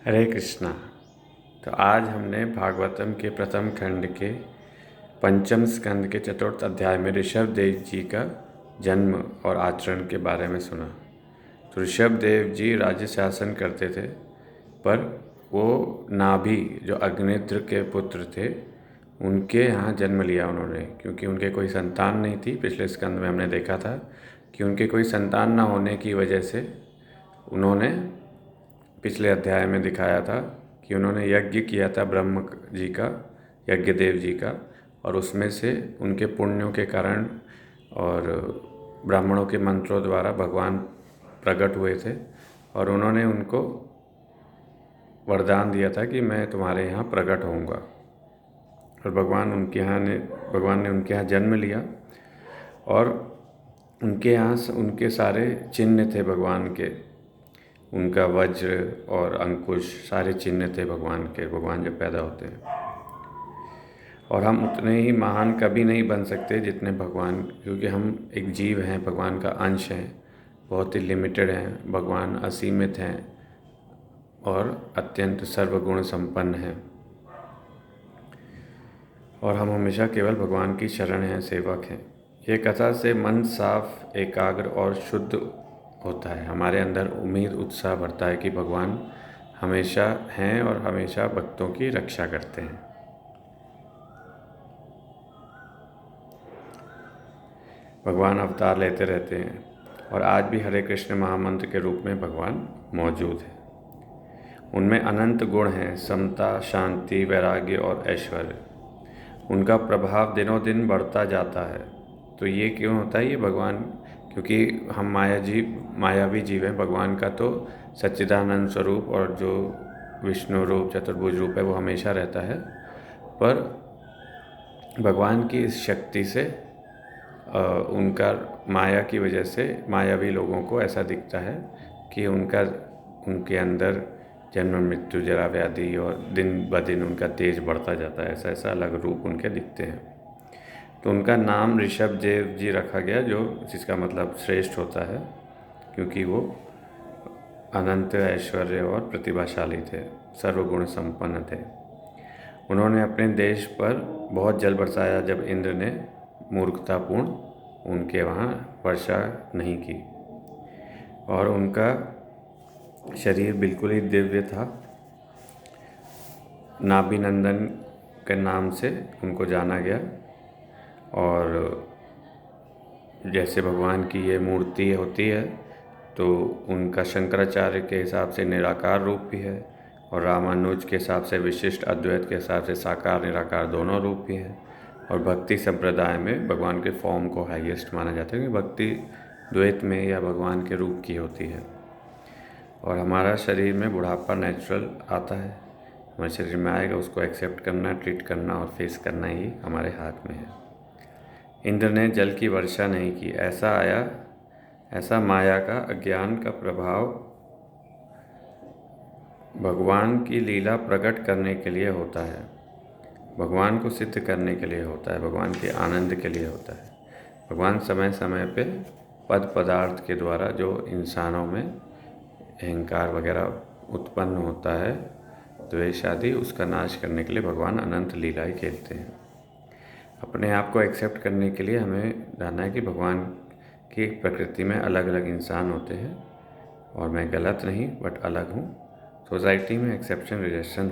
हरे कृष्णा। तो आज हमने भागवतम के प्रथम खंड के पंचम स्कंद के चतुर्थ अध्याय में ऋषभ देव जी का जन्म और आचरण के बारे में सुना। तो ऋषभ देव जी राज्य शासन करते थे, पर वो नाभि जो अग्निद्र के पुत्र थे उनके यहाँ जन्म लिया उन्होंने, क्योंकि उनके कोई संतान नहीं थी। पिछले स्कंद में हमने देखा था कि उनके कोई संतान ना होने की वजह से उन्होंने पिछले अध्याय में दिखाया था कि उन्होंने यज्ञ किया था ब्रह्म जी का, यज्ञदेव जी का, और उसमें से उनके पुण्यों के कारण और ब्राह्मणों के मंत्रों द्वारा भगवान प्रकट हुए थे और उन्होंने उनको वरदान दिया था कि मैं तुम्हारे यहाँ प्रकट होऊंगा। और भगवान ने उनके यहाँ जन्म लिया और उनके यहाँ उनके सारे चिन्ह थे भगवान के। उनका वज्र और अंकुश सारे चिन्ह थे भगवान के, भगवान जब पैदा होते हैं। और हम उतने ही महान कभी नहीं बन सकते जितने भगवान, क्योंकि हम एक जीव हैं, भगवान का अंश हैं, बहुत ही लिमिटेड हैं। भगवान असीमित हैं और अत्यंत सर्वगुण संपन्न हैं, और हम हमेशा केवल भगवान की शरण हैं, सेवक हैं। ये कथा से मन साफ, एकाग्र और शुद्ध होता है। हमारे अंदर उम्मीद, उत्साह बढ़ता है कि भगवान हमेशा हैं और हमेशा भक्तों की रक्षा करते हैं। भगवान अवतार लेते रहते हैं और आज भी हरे कृष्ण महामंत्र के रूप में भगवान मौजूद है। उनमें अनंत गुण हैं, समता, शांति, वैराग्य और ऐश्वर्य। उनका प्रभाव दिनों दिन बढ़ता जाता है। तो ये क्यों होता है? ये भगवान, क्योंकि हम मायावी जीव हैं। भगवान का तो सच्चिदानंद स्वरूप और जो विष्णु रूप, चतुर्भुज रूप है, वो हमेशा रहता है। पर भगवान की इस शक्ति से उनका माया की वजह से मायावी लोगों को ऐसा दिखता है कि उनके अंदर जन्म, मृत्यु, जरा, व्याधि और दिन ब दिन उनका तेज बढ़ता जाता है। ऐसा ऐसा अलग रूप उनके दिखते हैं। तो उनका नाम ऋषभ देव जी रखा गया, जिसका मतलब श्रेष्ठ होता है, क्योंकि वो अनंत ऐश्वर्य और प्रतिभाशाली थे, सर्वगुण संपन्न थे। उन्होंने अपने देश पर बहुत जल बरसाया जब इंद्र ने मूर्खतापूर्ण उनके वहाँ वर्षा नहीं की, और उनका शरीर बिल्कुल ही दिव्य था। नाभिनंदन के नाम से उनको जाना गया, और जैसे भगवान की ये मूर्ति होती है तो उनका शंकराचार्य के हिसाब से निराकार रूप भी है, और रामानुज के हिसाब से, विशिष्ट अद्वैत के हिसाब से साकार निराकार दोनों रूप भी हैं। और भक्ति संप्रदाय में भगवान के फॉर्म को हाईएस्ट माना जाता है, क्योंकि भक्ति द्वैत में या भगवान के रूप की होती है। और हमारा शरीर में बुढ़ापा नेचुरल आता है, हमारे शरीर में आएगा, उसको एक्सेप्ट करना, ट्रीट करना और फेस करना ही हमारे हाथ में है। इंद्र ने जल की वर्षा नहीं की, ऐसा माया का, अज्ञान का प्रभाव भगवान की लीला प्रकट करने के लिए होता है, भगवान को सिद्ध करने के लिए होता है, भगवान के आनंद के लिए होता है। भगवान समय समय पे पद पदार्थ के द्वारा जो इंसानों में अहंकार वगैरह उत्पन्न होता है, द्वेष आदि, उसका नाश करने के लिए भगवान अनंत लीलाएं खेलते हैं। अपने आप को एक्सेप्ट करने के लिए हमें जानना है कि भगवान की प्रकृति में अलग अलग इंसान होते हैं, और मैं गलत नहीं बट अलग हूँ। सोसाइटी में एक्सेप्शन रिजेक्शन